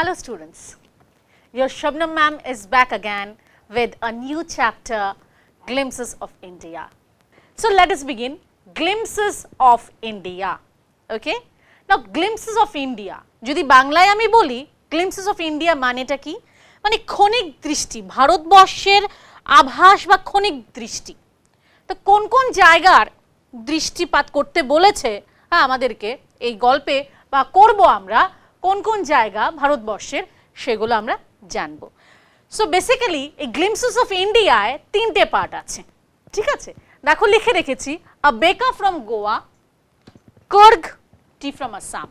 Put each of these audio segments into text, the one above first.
Hello students, your Swabnam ma'am is back again with a new chapter, Glimpses of India. So let us begin, Glimpses of India, okay. Now Glimpses of India, যদি বাংলায় আমি বলি Glimpses of India মানেটা কি? মানে ক্ষণিক দৃষ্টি, ভারতবর্ষের আভাস বা ক্ষণিক দৃষ্টি। তো কোন কোন জায়গার দৃষ্টিপাত করতে বলেছে আমাদেরকে এই গল্পে বা করব আমরা কোন কোন জায়গা ভারতবর্ষের সেগুলো আমরা জানব। সো বেসিক্যালি এই গ্লিমসেস অফ ইন্ডিয়ায় তিনটে পার্ট আছে, ঠিক আছে। দেখো লিখে রেখেছি, a baker from Goa, Coorg, tea from Assam,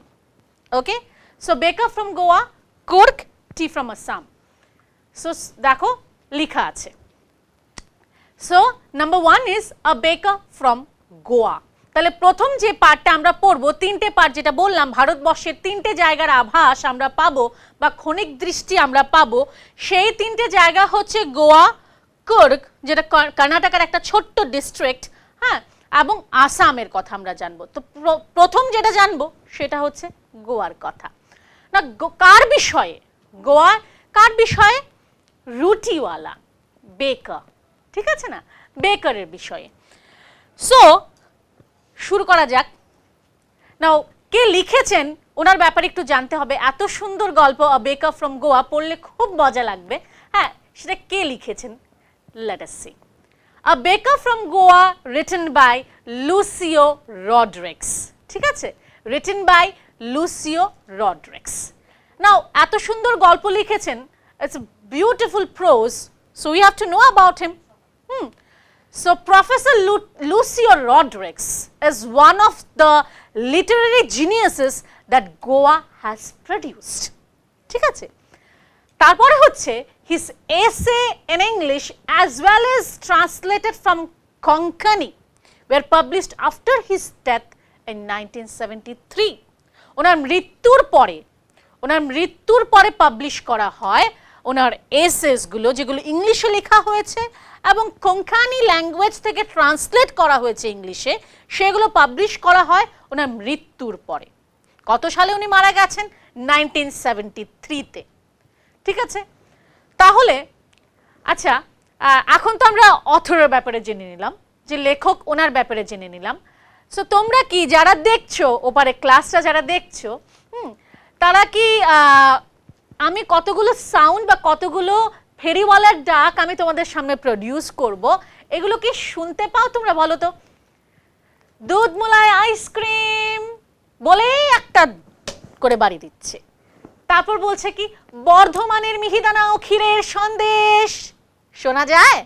okay. So baker from Goa, Coorg, tea from Assam. So দেখো লেখা আছে। So number 1 is a baker from Goa. তাহলে প্রথম যে পার্টটা আমরা পড়বো, তিনটে পার্ট যেটা বললাম, ভারতবর্ষের তিনটে জায়গার আভাস আমরা পাবো বা ক্ষণিক দৃষ্টি আমরা পাবো। সেই তিনটে জায়গা হচ্ছে গোয়া, কুর্গ যেটা কর্ণাটকের একটা ছোট্ট ডিস্ট্রিক্ট, হ্যাঁ, এবং আসামের কথা আমরা জানবো। তো প্রথম যেটা জানবো সেটা হচ্ছে গোয়ার কথা। না কার বিষয়ে? গোয়া কার বিষয়ে? রুটিওয়ালা, বেকার, ঠিক আছে না, বেকারের বিষয়ে। সো শুরু করা যাক। নাও কে লিখেছেন ওনার ব্যাপারে একটু জানতে হবে। এত সুন্দর গল্প আ বেকার ফ্রম গোয়া, পড়লে খুব মজা লাগবে। হ্যাঁ, সেটা কে লিখেছেন? লেট আস সি। A baker from Goa written by Lucio Rodrigues, ঠিক আছে, রিটেন বাই লুসিও রডরিক্স। নাও এত সুন্দর গল্প লিখেছেন, it's beautiful pros, so we have to know about him. So Professor Lucio Rodriguez is one of the literary geniuses that Goa has produced, ঠিক আছে। তারপরে হচ্ছে his essay in English as well as translated from Konkani were published after his death in 1973. ওনার মৃত্যুর পরে publish করা হয় ওনার essays গুলো, যেগুলো ইংলিশে লেখা হয়েছে এবং কোঙ্কানি ল্যাঙ্গুয়েজ থেকে ট্রান্সলেট করা হয়েছে ইংলিশে, সেগুলো পাবলিশ করা হয় ওনার মৃত্যুর পরে। কত সালে উনি মারা গেছেন? 1973-তে, ঠিক আছে। তাহলে আচ্ছা, এখন তো আমরা অথরের ব্যাপারে জেনে নিলাম, যে লেখক ওনার ব্যাপারে জেনে নিলাম। সো তোমরা কি যারা দেখছো ওপারে ক্লাসটা যারা দেখছো, তারা কি আমি কতগুলো সাউন্ড বা কতগুলো ফেরিওয়ালার ডাক আমি তোমাদের সামনে প্রডিউস করব, এগুলো কি শুনতে পাও তোমরা? বলো তো। দুধ মলাই আইসক্রিম বলে একটা করে বাড়ি দিচ্ছে, তারপর বলছে কি বর্ধমানের মিহিদানা ও ক্ষীরের সন্দেশ, শোনা যায়?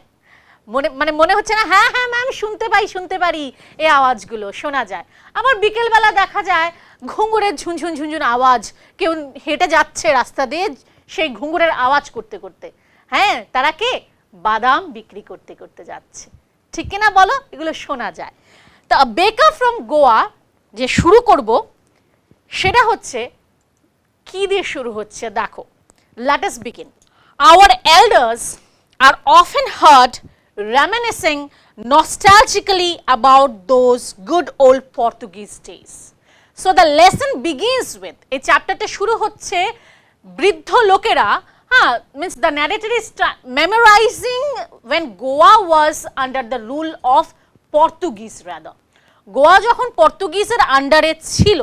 মনে হচ্ছে না? হ্যাঁ হ্যাঁ ম্যাম, শুনতে পারি, এই আওয়াজগুলো শোনা যায়। আবার বিকেলবেলা দেখা যায় ঘুঙুরের ঝুনঝুন ঝুনঝুন আওয়াজ, কেউ হেঁটে যাচ্ছে রাস্তা দিয়ে সেই ঘুঙুরের আওয়াজ করতে করতে, হ্যাঁ, তারা কে? বাদাম বিক্রি করতে করতে যাচ্ছে, ঠিক কিনা বলো? এগুলো শোনা যায়। তো বেকার ফ্রম গোয়া যে শুরু করব, সেটা হচ্ছে কি দিয়ে শুরু হচ্ছে দেখো। Let us begin. Our elders are often heard reminiscing nostalgically about those good old Portuguese days. So the lesson begins with, এই চ্যাপ্টারটা শুরু হচ্ছে বৃদ্ধ লোকেরা, means the narrator is memorizing when Goa was under the rule of Portuguese rather. Goa যখন পর্তুগিজের আন্ডারে ছিল,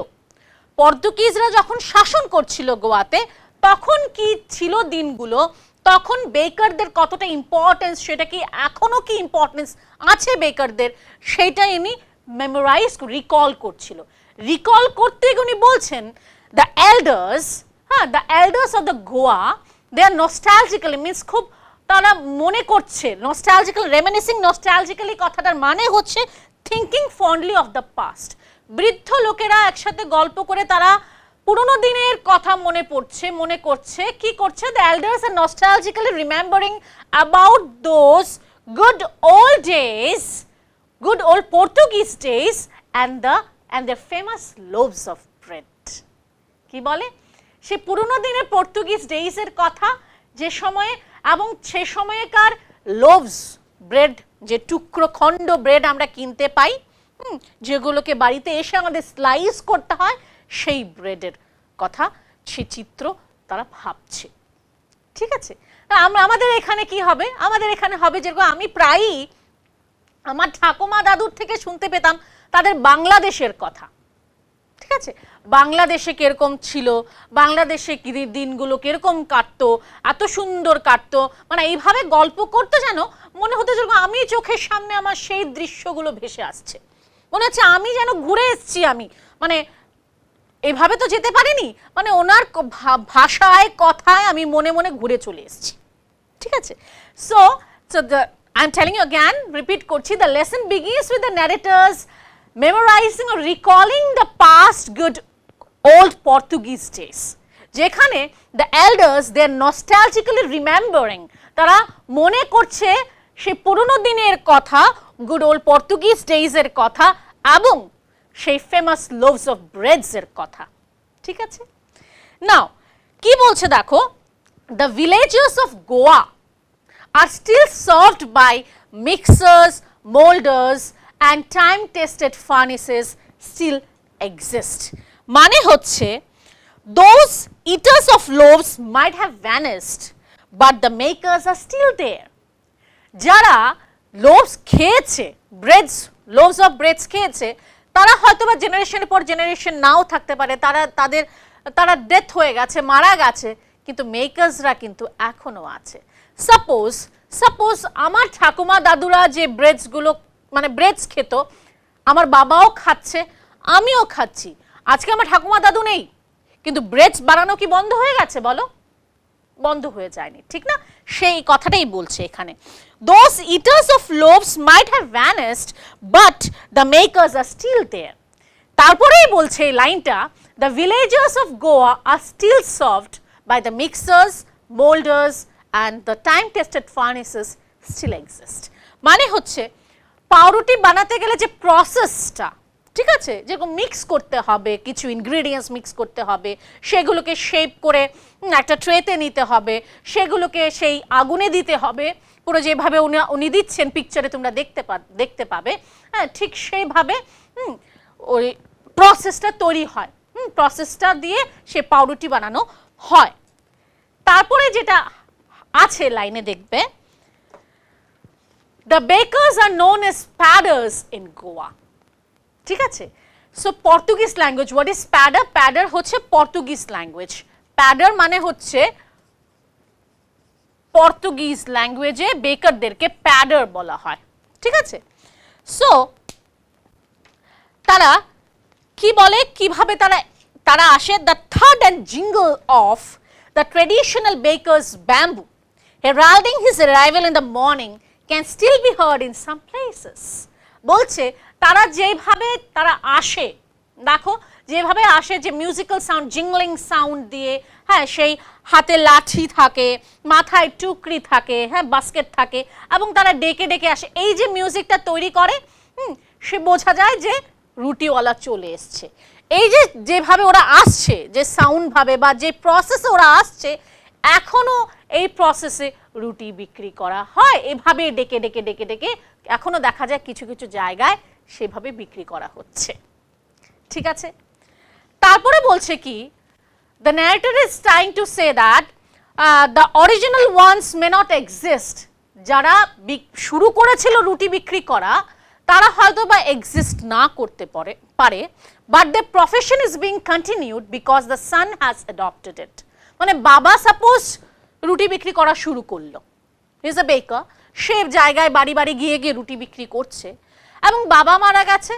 পর্তুগিজরা যখন শাসন করছিল গোয়াতে, তখন কি ছিল দিনগুলো, তখন বেকারদের কতটা ইম্পর্টেন্স, সেটা কি এখনো কি ইম্পর্টেন্স আছে বেকারদের, সেটা ইনি মেমোরাইজ রিকল করছিল। রিকল করতে উনি বলছেন the elders, the elders of the Goa, they are nostalgically, means খুব তারা মনে করছে, নস্টালজিক্যাল, রেমিনিসিং নস্টালজিক্যালি কথাটার মানে হচ্ছে থিঙ্কিং ফন্ডলি অফ দ্য পাস্ট। বৃদ্ধ লোকেরা একসাথে গল্প করে তারা পুরনো দিনের কথা মনে করছে, কি করছে? The elders are nostalgically remembering about those good old days, good old Portuguese days and the famous loaves of bread. কি বলে? সে পুরনো দিনের পর্তুগিজ ডেজের কথা, যে সময়ে এবং সে সময়কার লোভস ব্রেড, যে টুকরো খণ্ড ব্রেড আমরা কিনতে পাই, যেগুলোকে বাড়িতে এসে আমাদের স্লাইস করতে হয়, সেই ব্রেডের কথা, সে চিত্র তারা ভাবছে। ঠিক আছে, আমাদের এখানে কি হবে, আমাদের এখানে হবে যেরকম আমি প্রায়ই আমার ঠাকুমা দাদুর থেকে শুনতে পেতাম তাদের বাংলাদেশের কথা। ঠিক আছে, বাংলাদেশে কিরকম ছিল, বাংলাদেশে কি দিনগুলো কিরকম কাটতো, এত সুন্দর কাটতো, মানে এইভাবে গল্প করতে যেন মনে হতো যেরকম আমি চোখের সামনে আমার সেই দৃশ্যগুলো ভেসে আসছে, মনে হচ্ছে আমি যেন ঘুরে এসেছি। আমি মানে এভাবে তো যেতে পারিনি, মানে ওনার ভাষায় কথায় আমি মনে মনে ঘুরে চলে এসেছি। ঠিক আছে, so I am telling you again, repeat করছি, the lesson begins with the narrators memorizing or recalling the past good old Portuguese days, যেখানে the elders they are nostalgically remembering, তারা মনে করছে সেই পুরনো দিনের কথা, good old Portuguese days এর কথা এবং সেই ফেমাস লোভস অফ ব্রেডস এর কথা। ঠিক আছে, নাও কি বলছে দেখো, the villages of Goa are still served by mixers, molders and time tested furnaces still exist, মানে হচ্ছে those eaters of loaves might have vanished but the makers are still there, যারা লোভস খেয়েছে, ব্রেডস, লোভস অফ ব্রেডস খেয়েছে, তারা হয়তো বা জেনারেশনের পর জেনারেশন নাও থাকতে পারে, তারা ডেথ হয়ে গেছে, মারা গেছে, কিন্তু মেকার্সরা কিন্তু এখনো আছে। সাপোজ আমার ঠাকুমা দাদুরা যে ব্রেডসগুলো মানে ব্রেডস খেত, আমার বাবাও খাচ্ছে, আমিও খাচ্ছি, আজকে আমার ঠাকুমা দাদু নেই, কিন্তু ব্রেডস বানানো কি বন্ধ হয়ে গেছে বলো? বন্ধ হয়ে যায়নি, ঠিক না? সেই কথাটাই বলছে এখানে, those eaters of loaves might have vanished but the makers are still there. তারপরেই বলছে এই লাইনটা, the villagers of Goa are still served by the mixers, molders and the time tested furnaces still exist, মানে হচ্ছে পাউরুটি বানাতে গেলে যে প্রসেসটা, ঠিক আছে, যেরকম মিক্স করতে হবে, কিছু ইনগ্রেডিয়েন্টস মিক্স করতে হবে, সেগুলোকে শেপ করে একটা ট্রেতে নিতে হবে, সেগুলোকে সেই আগুনে দিতে হবে, পুরো যেভাবে উনি দিচ্ছেন পিকচারে তোমরা দেখতে পাবে, হ্যাঁ, ঠিক সেইভাবে ওই প্রসেসটা তৈরি হয়, প্রসেসটা দিয়ে সে পাউরুটি বানানো হয়। তারপরে যেটা আছে লাইনে দেখবে, the bakers are known as padders in Goa. ঠিক আছে, so Portuguese language, what is প্যাডার? প্যাডার হচ্ছে পর্তুগিজ ল্যাঙ্গুয়েজ, প্যাডার মানে হচ্ছে পর্তুগিজ ল্যাঙ্গুয়েজে বেকারদেরকে প্যাডার বলা হয়। ঠিক আছে, সো তারা কি বলে, কিভাবে তারা আসে, the thud and jingle of the traditional baker's bamboo heralding his arrival in the morning can still be heard in some places. বলছে তারা যেভাবে তারা আসে, দেখো যেভাবে আসে, যে মিউজিক্যাল সাউন্ড, জিংলিং সাউন্ড দিয়ে, হ্যাঁ, সেই হাতে লাঠি থাকে, মাথায় টুকরি থাকে, হ্যাঁ, বাস্কেট থাকে, এবং তারা ডেকে ডেকে আসে, এই যে মিউজিকটা তৈরি করে, সে বোঝা যায় যে রুটিওয়ালা চলে এসছে। এই যে যেভাবে ওরা আসছে, যে সাউন্ড ভাবে বা যে প্রসেসে ওরা আসছে, এখনো এই প্রসেসে রুটি বিক্রি করা হয়, এভাবে ডেকে ডেকে ডেকে ডেকে এখনো দেখা যায় কিছু কিছু জায়গায় সেভাবে বিক্রি করা হচ্ছে। ঠিক আছে, তারপরে বলছে কি, the narrator is trying to say that the original ones may not exist, যারা শুরু করেছিল রুটি বিক্রি করা তারা হয়তো বা এক্সিস্ট না করতে পারে, but their profession is being continued because the son has adopted it. মানে বাবা সাপোজ রুটি বিক্রি করা শুরু করলো, হি ইজ আ বেকার, সে জায়গায় বাড়ি বাড়ি গিয়ে গিয়ে রুটি বিক্রি করছে, এবং বাবা মারা গেছে,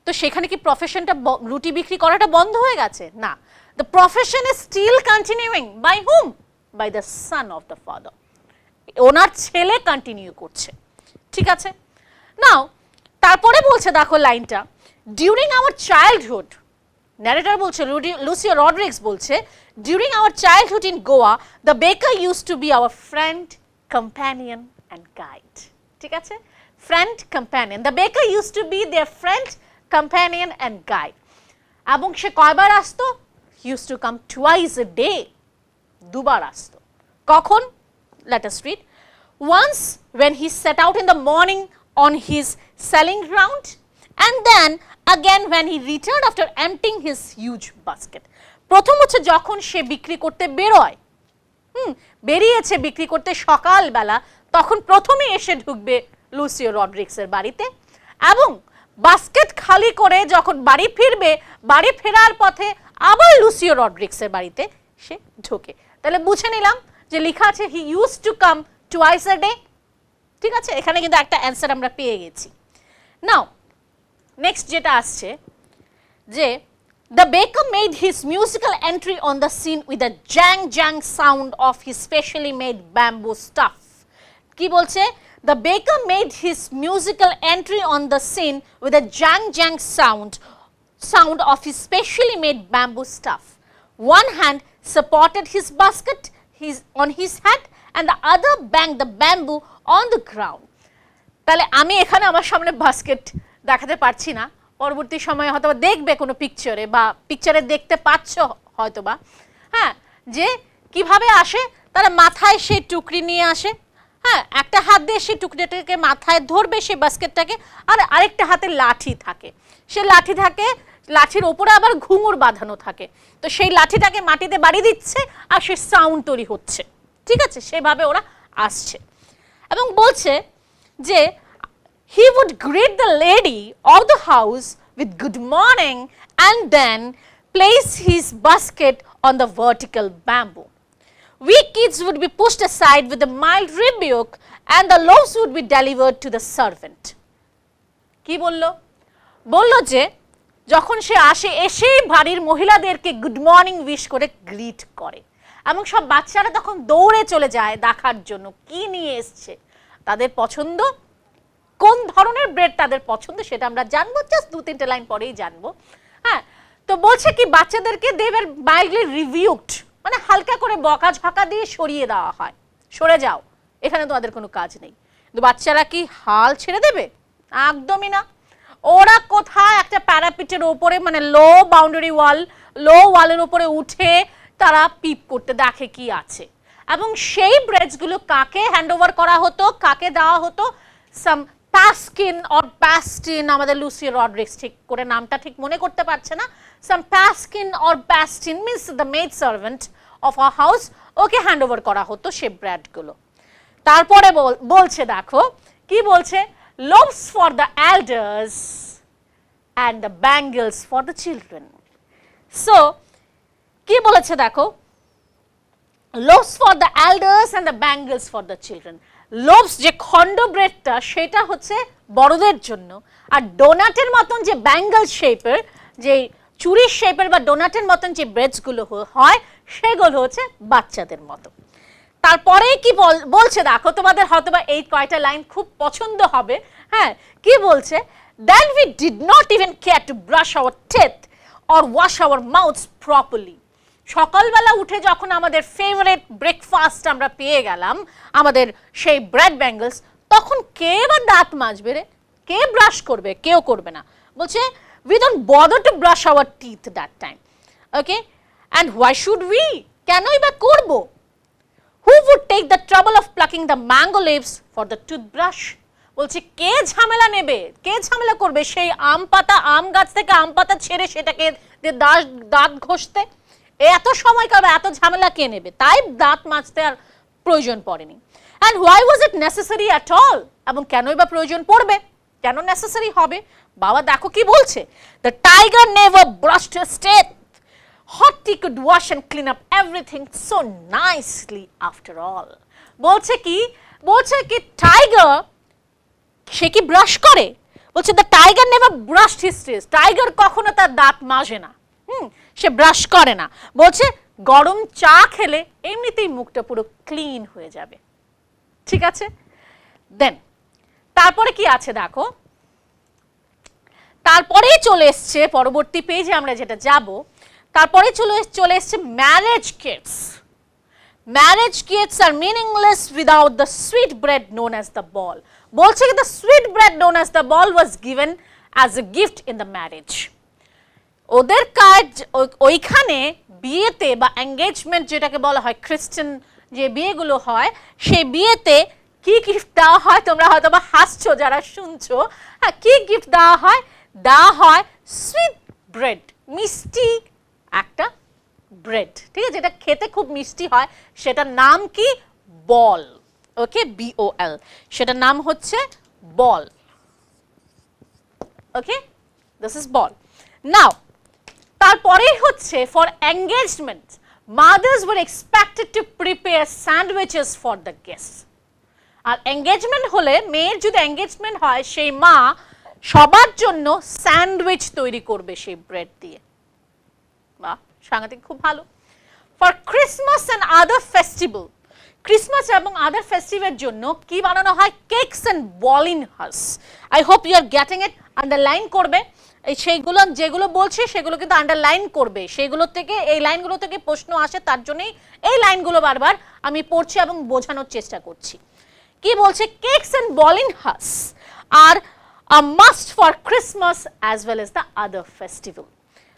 তো সেখানে কি প্রফেশনটা, রুটি বিক্রি করাটা বন্ধ হয়ে গেছে? না, the profession is still continuing. by whom? by the son of the father. ওনার ছেলে কন্টিনিউ করছে। ঠিক আছে, নাও তারপরে বলছে দেখো লাইনটা, during our childhood, narrator বলছে, লুসিয়া রডরিক্স বলছে, during our childhood in Goa the baker used to be our friend, companion and guide. ঠিক আছে, friend, companion, the baker used to be their friend, companion and guide. এবং সে কয়বার আসতো? used to come twice a day, দুবার আসতো। কখন? let us read, once when he set out in the morning on his selling round, and then again when he returned after emptying his huge basket. প্রথম হচ্ছে যখন সে বিক্রি করতে বেরোয়, বেরিয়েছে বিক্রি করতে সকালবেলা, তখন প্রথমে এসে ঢুকবে লুসিও রড্রিক্সের বাড়িতে, এবং বাস্কেট খালি করে যখন বাড়ি ফিরবে, বাড়ি ফেরার পথে আবার লুসিও রড্রিক্সের বাড়িতে সে ঢোকে। তাহলে বুঝে নিলাম যে লেখা আছে he use to come twice a day. ঠিক আছে, এখানে কিন্তু একটা অ্যান্সার আমরা পেয়ে গেছি। নাও নেক্সট যেটা আসছে যে the baker made his musical entry on the scene with a jang jang sound of his specially made bamboo stuff. কি বলছে? The baker made his musical entry on the scene with a jang jang sound of his specially made bamboo stuff. One hand supported his basket on his head and the other banged the bamboo on the ground. তাহলে আমি এখানে আমার সামনে basket দেখাতে পারছি না, পরবর্তী সময়ে হয়তো দেখবে কোনো পিকচারে, বা পিকচারে দেখতে পাচ্ছ হয়তোবা, হ্যাঁ, যে কিভাবে আসে, তারা মাথায় সেই টুকরি নিয়ে আসে, হ্যাঁ, একটা হাত দিয়ে সেই টুকরিটাকে মাথায় ধরবে সেই বাস্কেটটাকে, আর আরেকটা হাতে লাঠি থাকে, সে লাঠি থাকে, লাঠির ওপরে আবার ঘুঙুর বাঁধানো থাকে, তো সেই লাঠিটাকে মাটিতে বাড়ি দিচ্ছে আর সে সাউন্ড তৈরি হচ্ছে। ঠিক আছে, সেভাবে ওরা আসছে এবং বলছে যে he would greet the lady of the house with good morning and then place his basket on the vertical bamboo. We kids would be pushed aside with a mild rebuke and the loaves would be delivered to the servant. কি বললো? বললো যে যখন সে আসে, এসেই বাড়ির মহিলাদেরকে good morning wish করে গ্রিট করে এবং সব বাচ্চারা তখন দৌড়ে চলে যায় দেখার জন্য কি নিয়ে এসছে, তাদের পছন্দ, কোন ধরনের ব্রেড তাদের পছন্দ সেটা আমরা জানবো, জাস্ট 2-3 লাইন পরেই জানবো। হ্যাঁ, তো বলছে কি বাচ্চাদেরকে they were mildly rebuked, মানে হালকা করে বকাঝকা দিয়ে সরিয়ে দেওয়া হয়, সরে যাও, এখানে তোমাদের কোনো কাজ নেই। কিন্তু বাচ্চারা কি হাল ছেড়ে দেবে? একদমই না। ওরা কোথায় একটা প্যারাপিটের ওপরে, মানে লো বাউন্ডারি ওয়াল, লো ওয়ালের উপরে উঠে তারা পিপ করতে দেখে কি আছে, এবং সেই ব্রেডসগুলো কাকে হ্যান্ডওভার করা হতো, কাকে দেওয়া হতো? সাম পাস্কিন অর প্যাস্টিন, আমাদের লুসি রড্রিক্স ঠিক করে নামটা ঠিক মনে করতে পারছে না, সাম পাস্কিন অর প্যাস্টিন means the maid servant of a house, okay handover করা হতো সে ব্রেডগুলো। তারপরে বলছে, দেখো কি বলছে, loaves for the elders and the bangles for the children. So কি বলেছে দেখো, loaves for the elders and the bangles for the children. loaves যে খন্ড ব্রেডটা সেটা হচ্ছে বড়দের জন্য, আর ডোনাটের মতন যে ব্যাঙ্গল শেপের, যে চুরির শেপের বা ডোনাটের মতন যে ব্রেডসগুলো হয় সেগুলো হচ্ছে বাচ্চাদের মতো। তারপরে কি বলছে দেখো, তোমাদের হয়তোবা এই কয়টা লাইন খুব পছন্দ হবে। হ্যাঁ, কি বলছে, then we did not even care to brush our teeth or wash our mouths properly. সকালবেলা উঠে যখন আমাদের ফেভারিট ব্রেকফাস্ট আমরা পেয়ে গেলাম, আমাদের সেই ব্রেড ব্যাঙ্গলস, তখন কে বা দাঁত মাজবে রে, কে ব্রাশ করবে? কেউ করবে না। বলছে we don't bother to brush our teeth that time. Okay, and why should we? কেনই বা করব? Who would take the trouble of plucking the mango leaves for the toothbrush? বলছে কে ঝামেলা নেবে, কে ঝামেলা করবে সেই আম পাতা, আম গাছ থেকে আম পাতা ছেড়ে সেটাকে দাঁত ঘষতে? এত সময় কারো, এত ঝামেলা কে নেবে? তাই দাঁত মাজতে আর প্রয়োজন পড়েনি। and why was it necessary at all? এবং কেনই বা প্রয়োজন পড়বে, কেন নেসেসারি হবে? বাবা দেখো কি বলছে, the tiger never brushed his teeth. Hottie could wash and clean up everything so nicely after all. বলছে কি টাইগার সে কি ব্রাশ করে? বলছে the tiger never brushed his teeth. Tiger কখনো তার দাঁত মাজে না, সে ব্রাশ করে না। বলছে গরম চা খেলে এমনিতেই মুখটা পুরো ক্লিন হয়ে যাবে। ঠিক আছে, দেন তারপরে কি আছে দেখো, তারপরেই চলে এসছে পরবর্তী পেজে আমরা যেটা যাব, তারপরে চলে এসছে marriage gifts. Marriage gifts are meaningless without the sweet bread known as the bol. বলছে কি the sweet bread known as the bol was given as a gift in the marriage. ওদের কাজ ওইখানে বিয়েতে বা এঙ্গেজমেন্ট যেটাকে বলা হয়, খ্রিস্টান যে বিয়েগুলো হয়, সেই বিয়েতে কি গিফট দেওয়া হয়? তোমরা হয়তো বা হাসছো যারা শুনছো। হ্যাঁ, কি গিফট দেওয়া হয়? সুইট ব্রেড, মিষ্টি একটা ব্রেড, ঠিক আছে, যেটা খেতে খুব মিষ্টি হয়, সেটার নাম কি? বল। ওকে, BOL, সেটার নাম হচ্ছে বল। ওকে, দিস ইজ বল। নাও তারপরে হচ্ছে for engagement, mothers were expected to prepare sandwiches for the guests. আর এঙ্গেজমেন্ট হলে, মেয়ের যদি এঙ্গেজমেন্ট হয়, সেই মা সবার জন্য স্যান্ডউইচ তৈরি করবে সেই ব্রেড দিয়ে। বাহ, সাংঘাতিক, খুব ভালো। For Christmas and other festival, Christmas এবং আদার ফেস্টিভ্যালের জন্য কি বানানো হয়? Cakes and bolinhas. I hope you are getting it. Underline করবে, এই সেইগুলো যেগুলো বলছি সেগুলো কিন্তু আন্ডারলাইন করবে, সেইগুলো থেকে, এই লাইনগুলো থেকে প্রশ্ন আসে, তার জন্যই এই লাইনগুলো বারবার আমি পড়ছি এবং বোঝানোর চেষ্টা করছি। কি বলছে? কেকস অ্যান্ড বলিনহাস are a must for Christmas as well as the other festival.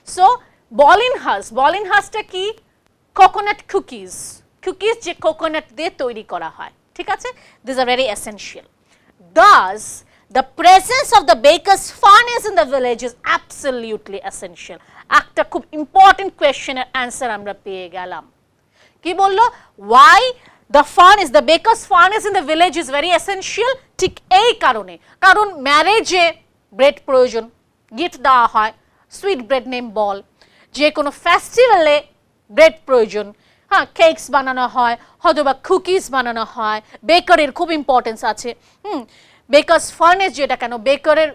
So বলিনহাসটা কি? কোকোনাট কুকিজ, কুকিজ যে কোকোনাট দিয়ে তৈরি করা হয়, ঠিক আছে? These are very essential. Thus the presence of the baker's furnace in the village is absolutely essential. একটা খুব ইম্পর্টেন্ট কোয়েশ্চেনের অ্যান্সার আমরা পেয়ে গেলাম। কি বললো? why the furnace, the baker's furnace in the village is very essential? ঠিক এই কারণে, কারণ ম্যারেজে ব্রেড প্রয়োজন, গিফট দেওয়া হয়, সুইট ব্রেড নেম বল। যে কোনো ফেস্টিভ্যালে ব্রেড প্রয়োজন, হ্যাঁ, কেকস বানানো হয়, হয়তো বা কুকিজ বানানো হয়, বেকারের খুব ইম্পর্টেন্স আছে। বেকারস ফার্নেস যেটা, কেন বেকারের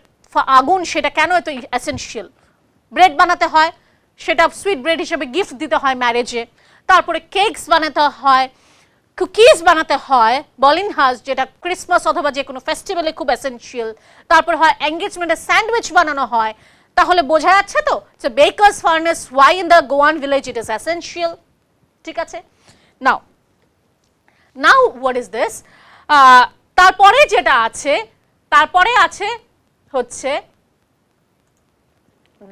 আগুন, সেটা কেন এত এসেনশিয়াল? ব্রেড বানাতে হয়, সেটা সুইট ব্রেড হিসেবে গিফট দিতে হয় ম্যারেজে। তারপরে কেকস বানাতে হয়, কুকিজ বানাতে হয়, বলিনহাস যেটা ক্রিসমাস অথবা যে কোনো ফেস্টিভ্যালে খুব এসেনশিয়াল। তারপরে হয় এঙ্গেজমেন্টে স্যান্ডউইচ বানানো হয়। তাহলে বোঝা যাচ্ছে তো, so bakers furnace, why in the Goan village it is essential. ঠিক আছে, নাও হোয়াট ইজ দিস? তারপরে যেটা আছে, তারপরে আছে হচ্ছে,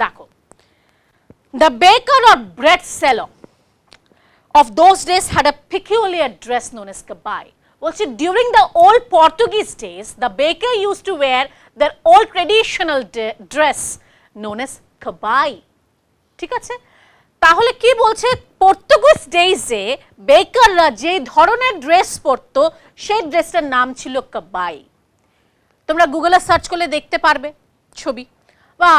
দেখো, দ্য বেকার or bread seller of those days had a peculiar dress known as kabai. বলছে during the old Portuguese days, the baker used to wear their old traditional dress known as kabai. ঠিক আছে, তাহলে কি বলছে? Portuguese ডেজে বেকাররা যে ধরনের dress পরতো, সেই ড্রেসটার নাম ছিল কাবাই। তোমরা গুগলে সার্চ করলে দেখতে পারবে ছবি, বা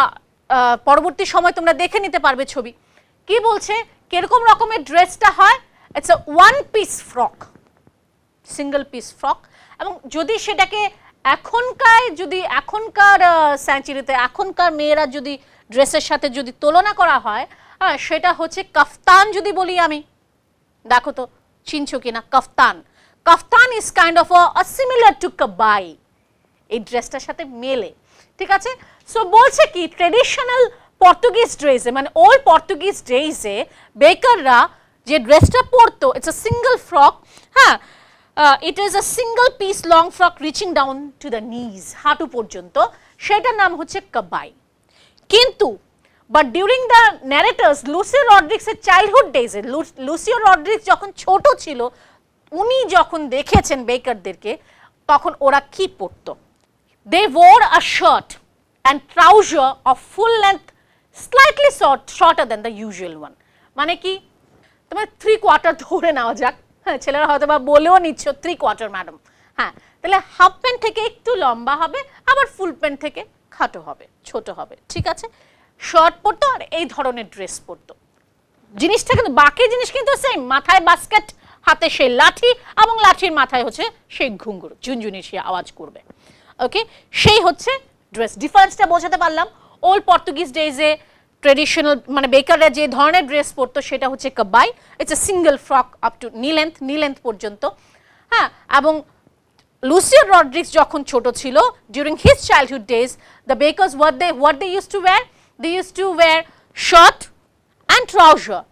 পরবর্তী সময় তোমরা দেখে নিতে পারবে ছবি। কি বলছে? কিরকম রকমের ড্রেসটা হয়? It's a one piece frock, single piece frock. এবং যদি সেটাকে এখনকার সেঞ্চুরিতে, এখনকার মেয়েরা যদি ড্রেসের সাথে যদি তুলনা করা হয়, হ্যাঁ, সেটা হচ্ছে কাফতান। যদি বলি আমি, দেখো তো চিনছো কিনা kaftan? Kaftan is kind of a similar to কাবাই, এই ড্রেসটার সাথে মেলে। ঠিক আছে, সো বলছে কি ট্রেডিশনাল পর্তুগিজ ড্রেসে, মানে ওল্ড পর্তুগিজ ড্রেসে বেকাররা যে ড্রেসটা পরতো, ইটস আ সিঙ্গল ফ্রক। হ্যাঁ, it is a single piece long frock reaching down to the knees, হাঁটু পর্যন্ত, সেটার নাম হচ্ছে কাবাই। কিন্তু but during the narrator's Lucio রড্রিক্সের চাইল্ডহুড ডেজে, লুসিও রড্রিক্স যখন ছোট ছিল, উনি যখন দেখেছেন বেকারদেরকে, তখন ওরা কি পরতো? দে wore a shirt and trouser of full length, slightly shorter than the usual one. মানে কি? তোমার 3/4 ধরে নেওয়া যাক, হ্যাঁ, ছেলেরা হয়তো বা বলেও নিচ্ছ 3/4 ম্যাডাম, হ্যাঁ, তাহলে হাফ প্যান্ট থেকে একটু লম্বা হবে, আবার ফুল প্যান্ট থেকে খাটো হবে, ছোট হবে। ঠিক আছে, শার্ট পরতো আর এই ধরনের ড্রেস পরতো। জিনিসটা কিন্তু, বাকি জিনিস কিন্তু সেম, মাথায় বাস্কেট, হাতে সেই লাঠি, এবং লাঠির মাথায় হচ্ছে সেই ঘুঙ্গুর, ঝুনঝুনি সে আওয়াজ করবে। ওকে, সেই হচ্ছে ড্রেস। ডিফারেন্সটা বোঝাতে পারলাম? ওল্ড পর্তুগিজ ডেজে ট্রেডিশনাল, মানে বেকাররা যে ধরনের ড্রেস পরতো, সেটা হচ্ছে কাবাই। It's a single frock up to knee length পর্যন্ত। হ্যাঁ, এবং লুসিও রড্রিক্স যখন ছোট ছিল, during his childhood days, the bakers what they used to wear? They used to wear shirt and trouser,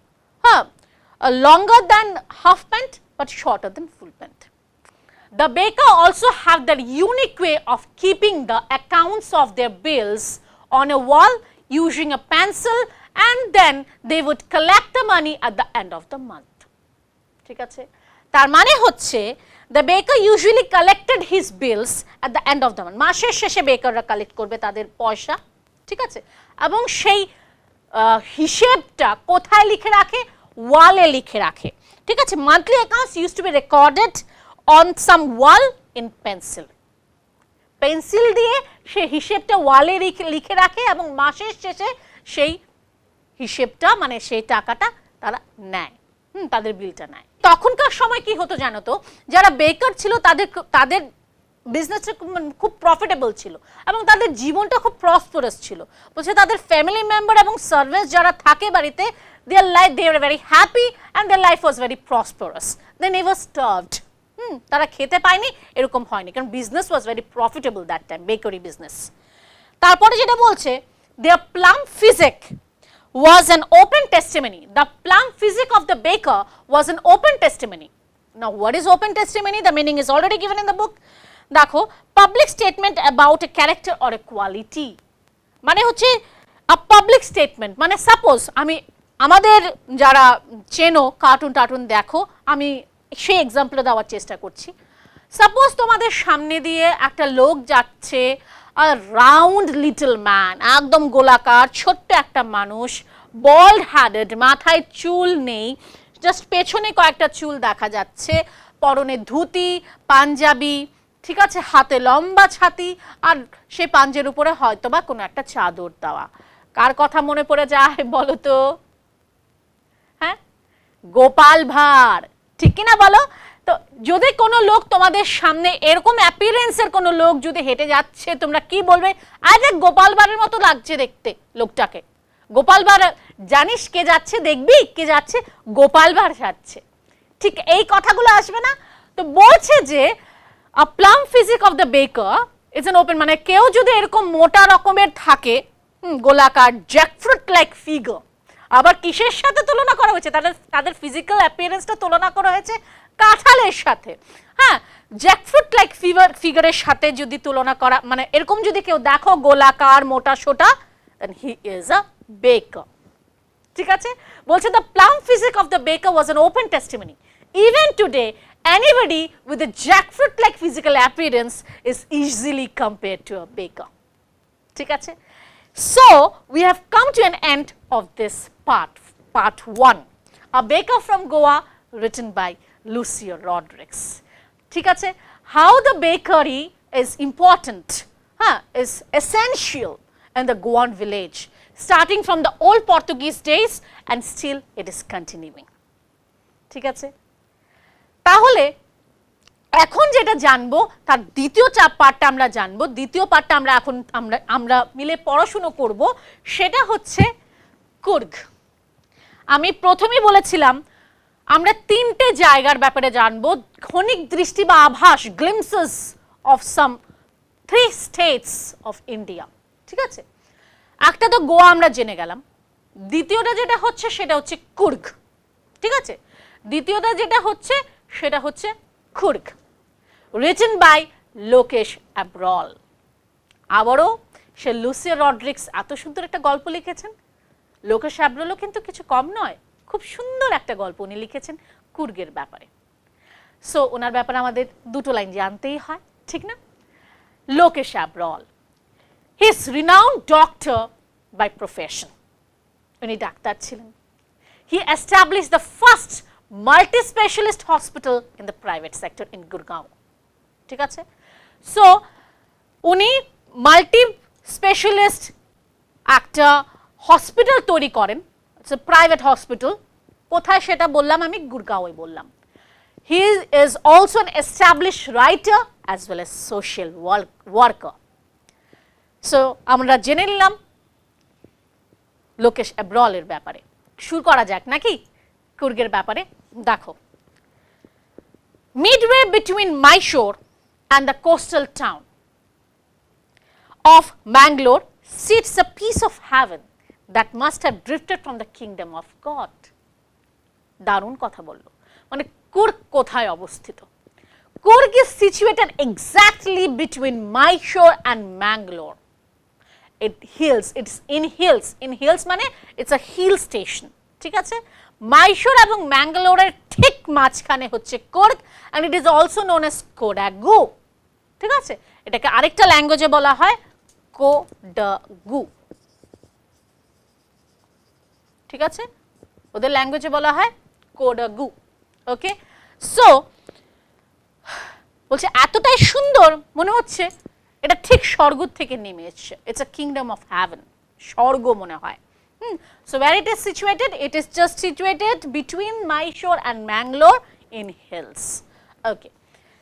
longer than half pant but shorter than full pant. The baker also have their unique way of keeping the accounts of their bills on a wall using a pencil, and then they would collect the money at the end of the month. ঠিক আছে, তার মানে হচ্ছে the baker usually collected his bills at the end of the month. মাসের শেষে বেকাররা collect করবে তাদের পয়সা। ঠিক আছে, এবং সেই হিসেবটা কোথায় লিখে রাখে? ওয়ালে লিখে রাখে, ঠিক আছে। Monthly accounts use to B recorded on some wall in pencil, pencil দিয়ে সে হিসেবটা ওয়ালে লিখে রাখে এবং মাসের শেষে সেই হিসেবটা মানে সেই টাকাটা তারা নেয়, তাদের বিলটা নেয়। তখনকার সময় কি হতো জানো তো, যারা বেকার ছিল তাদের বিজনেসটা খুব প্রফিটেবল ছিল এবং তাদের জীবনটা খুব প্রসপারাস ছিল। বলছে তাদের ফ্যামিলি মেম্বার এবং সার্ভেন্ট যারা থাকে বাড়িতে, they were very happy and their life was very prosperous. They never starved. তারা খেতে পায়নি এরকম হয়নি, কারণ business was very profitable that time, bakery business. তারপরে যেটা বলছে, their plum physic was an open testimony. The plum physic of the baker was an open testimony. Now what is open testimony? The meaning is already given in the book. দেখো, public statement about a character or a quality, মানে হচ্ছে a public statement, মানে suppose আমাদের যারা চেনো cartoon দেখো, আমি সেই এক্সাম্পল দেওয়ার চেষ্টা করছি। সাপোজ তোমাদের সামনে দিয়ে একটা লোক যাচ্ছে, রাউন্ড লিটল ম্যান, একদম গোলাকার ছোট্ট একটা মানুষ, বল্ড হ্যাডেড, মাথায় চুল নেই, জাস্ট পেছনে কয়েকটা চুল দেখা যাচ্ছে, পরনে ধুতি পাঞ্জাবি, ঠিক আছে, হাতে লম্বা ছাতি, আর সে পাঞ্জের উপরে হয়তোবা কোনো একটা চাদর দেওয়া। কার কথা মনে পড়ে যায় বলো তো? হ্যাঁ, গোপাল ভাঁড়, ঠিক কিনা বলো? তো যদি কোনো লোক তোমাদের সামনে এরকম অ্যাপিয়ারেন্সের কোনো লোক যদি হেঁটে যাচ্ছে, তোমরা কি বলবে? আরে গোপাল ভাঁড়ের মতো লাগছে দেখতে লোকটাকে। গোপাল ভাঁড় জানিস কে যাচ্ছে? দেখবি কে যাচ্ছে? গোপাল ভাঁড় যাচ্ছে। ঠিক এই কথাগুলো আসবে না? তো বলছে যে a plum physic of the baker is an open, মানে কেউ যদি এরকম মোটা রকমের থাকে, গোলাকার জ্যাকফ্রুট লাইক ফিগার, আবার কিসের সাথে তুলনা করা হয়েছে? তাদের ফিজিক্যাল অ্যাপিয়ারেন্সটা তুলনা করা হয়েছে কাঁঠালের সাথে। হ্যাঁ, জ্যাকফ্রুট লাইক ফিগারের সাথে যদি তুলনা করা, মানে এরকম যদি কেউ দেখো গোলাকার মোটা সোটা, then he is a baker, ঠিক আছে। বলছে the plum physic of the baker was an open testimony. Even today, anybody with a jackfruit like physical appearance is easily compared to a baker, ঠিক আছে। So we have come to an end of this part 1, A Baker from Goa, written by Lucia Rodriguez, ঠিক আছে। How the bakery is important, is essential in the Goan village, starting from the old Portuguese days and still it is continuing, ঠিক আছে। তাহলে এখন যেটা জানবো তার দ্বিতীয় পার্টটা আমরা জানবো, দ্বিতীয় পার্টটা আমরা মিলে পড়াশুনো করব, সেটা হচ্ছে কুর্গ। আমি প্রথমেই বলেছিলাম আমরা তিনটে জায়গার ব্যাপারে জানবো, ক্ষণিক দৃষ্টি বা আভাস, glimpses of some 3 states of India, ঠিক আছে। একটা তো গোয়া আমরা জেনে গেলাম, দ্বিতীয়টা যেটা হচ্ছে সেটা হচ্ছে কুর্গ, ঠিক আছে। দ্বিতীয়টা যেটা হচ্ছে সেটা হচ্ছে কুর্গ, রিটেন বাই লোকেশ অ্যাব্রল। আবারও সে লুসিয়া রড্রিক্স এত সুন্দর একটা গল্প লিখেছেন, লোকেশ অ্যাব্রলও কিন্তু কিছু কম নয়, খুব সুন্দর একটা গল্প উনি লিখেছেন কুর্গের ব্যাপারে। সো ওনার ব্যাপারে আমাদের দুটো লাইন জানতেই হয়, ঠিক না? Lokesh Abrol, he is renowned doctor by profession, উনি ডাক্তার ছিলেন। He established the first multi-specialist hospital in the private sector in Gurgaon, ঠিক আছে। সো উনি মাল্টি স্পেশালিস্ট একটা হসপিটাল তৈরি করেন, ইটস এ প্রাইভেট হসপিটাল। কোথায় সেটা বললাম আমি? গুরগাঁওয়ে বললাম। He is also an established writer as well as social worker. So আমরা জেনে নিলাম লোকেশ অ্যাব্রলের ব্যাপারে। শুরু করা যাক নাকি কুর্গের ব্যাপারে? দেখো, midway between Mysore and the coastal town of Mangalore sits a piece of heaven that must have drifted from the kingdom of God. দারুণ কথা বললো। মানে কুর্গ কোথায় অবস্থিত? Coorg is situated exactly between Mysore and Mangalore. It's in hills মানে it's a hill station, ঠিক আছে। মাইশোর এবং ম্যাঙ্গালোরের ঠিক মাঝখানে হচ্ছে Coorg, and it is also known as Kodagu, ঠিক আছে। এটাকে আরেকটা ল্যাঙ্গুয়েজে বলা হয় কোডাগু, ঠিক আছে, ওদের ল্যাঙ্গুয়েজে বলা হয় কোডাগু। ওকে, সো বলছে এতটাই সুন্দর মনে হচ্ছে এটা ঠিক স্বর্গ থেকে নেমে এসেছে, it's a kingdom of heaven, স্বর্গ মনে হয়। So where it is situated? It is just situated between Mysore and Mangalore in hills. Okay.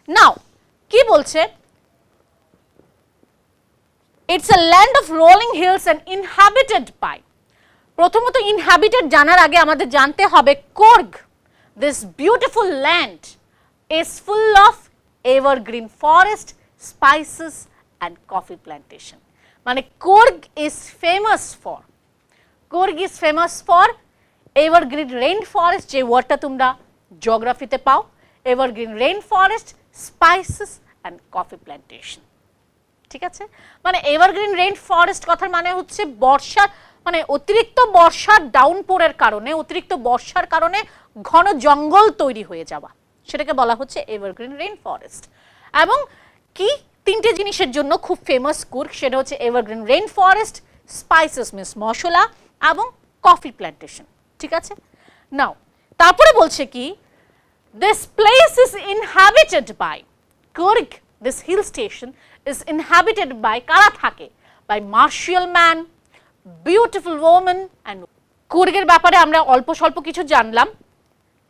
Now, কি বলছে? It's a land of rolling hills and inhabited by. প্রথমত inhabited জানার আগে আমাদের জানতে হবে Coorg, this beautiful land is full of evergreen forest, spices and coffee plantation. মানে Coorg is famous for evergreen rainforest, যে ওয়ার্ডটা তোমরা জিওগ্রাফিতে পাও, evergreen rainforest, spices and coffee plantation। ঠিক আছে, মানে এভারগ্রিন রেইন ফরেস্ট কথার মানে হচ্ছে বর্ষার মানে অতিরিক্ত বর্ষার ডাউনপোরের কারণে, অতিরিক্ত বর্ষার কারণে ঘন জঙ্গল তৈরি হয়ে যাওয়া, সেটাকে বলা হচ্ছে এভারগ্রিন রেইন ফরেস্ট। এবং কি তিনটে জিনিসের জন্য খুব ফেমাস কুর্গ, সেটা হচ্ছে evergreen rain forest, spices means মশলা এবং কফি প্ল্যান্টেশন। ঠিক আছে, নাও তারপরে বলছে কি this place is inhabited by Coorg, this hill station is inhabited by কারা থাকে, by martial man, beautiful woman and কুর্গের ব্যাপারে আমরা অল্প স্বল্প কিছু জানলাম।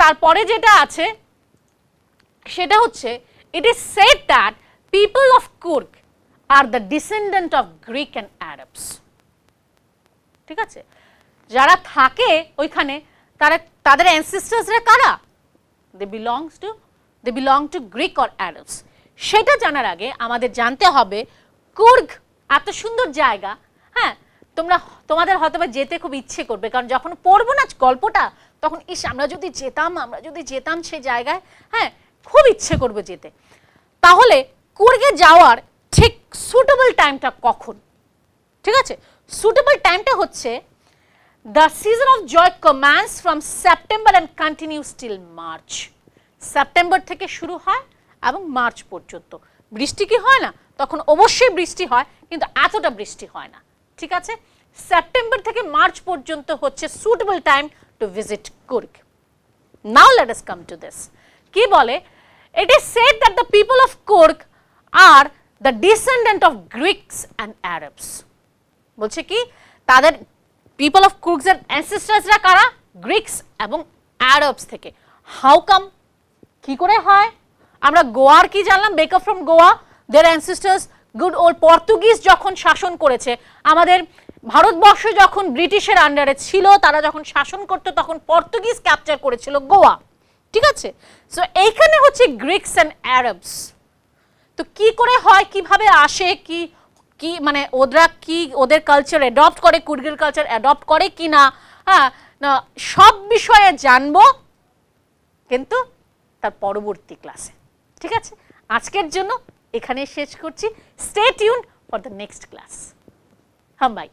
তারপরে যেটা আছে সেটা হচ্ছে it is said that people of Coorg are the descendant of Greek and Arabs। ঠিক আছে, যারা থাকে ওইখানে তাদের ancestors-রা কারা, they belong to Greek or Arabs। সেটা জানার আগে আমাদের জানতে হবে কুর্গ এত সুন্দর জায়গা। হ্যাঁ, তোমাদের হয়তো বা যেতে খুব ইচ্ছে করবে, কারণ যখন পড়বো না গল্পটা তখন ইস আমরা যদি যেতাম সেই জায়গায়, হ্যাঁ খুব ইচ্ছে করবে যেতে। তাহলে কুর্গে যাওয়ার ঠিক সুটেবল টাইমটা কখন? ঠিক আছে, সুটেবল টাইমটা হচ্ছে the season of joy commences from September and continues till March. September থেকে শুরু হয় এবং মার্চ পর্যন্ত। বৃষ্টি কি হয় না? তখন অবশ্যই বৃষ্টি হয়, কিন্তু এতটা বৃষ্টি হয় না। ঠিক আছে, সেপ্টেম্বর থেকে মার্চ পর্যন্ত হচ্ছে suitable time to visit Coorg. Now let us come to this. কি বলে? It is said that the people of Coorg are the descendant of Greeks and Arabs. বলছে কি তাদের পিপল অফ কুর্গস এর অ্যানসেস্টরসরা কারা? গ্রিকস এবং আরবস থেকে। How come? কি করে হয়? আমরা গোয়ার কি জানলাম, baker from Goa, their ancestors good old Portuguese যখন শাসন করেছে, আমাদের ভারতবর্ষ যখন ব্রিটিশের আন্ডারে ছিল, তারা যখন শাসন করতো তখন পর্তুগিজ ক্যাপচার করেছিল গোয়া। ঠিক আছে, সো এইখানে হচ্ছে গ্রিকস অ্যান্ড আরবস। তো কি করে হয়, কিভাবে আসে, কি মানে ওরা কি ওদের কালচার অ্যাডপ্ট করে, কুর্গের কালচার অ্যাডপ্ট করে কি না, হ্যাঁ না সব বিষয়ে জানবো কিন্তু তার পরবর্তী ক্লাসে। ঠিক আছে, আজকের জন্য এখানে শেষ করছি। Stay tune for the next class. হ্যাঁ বাই।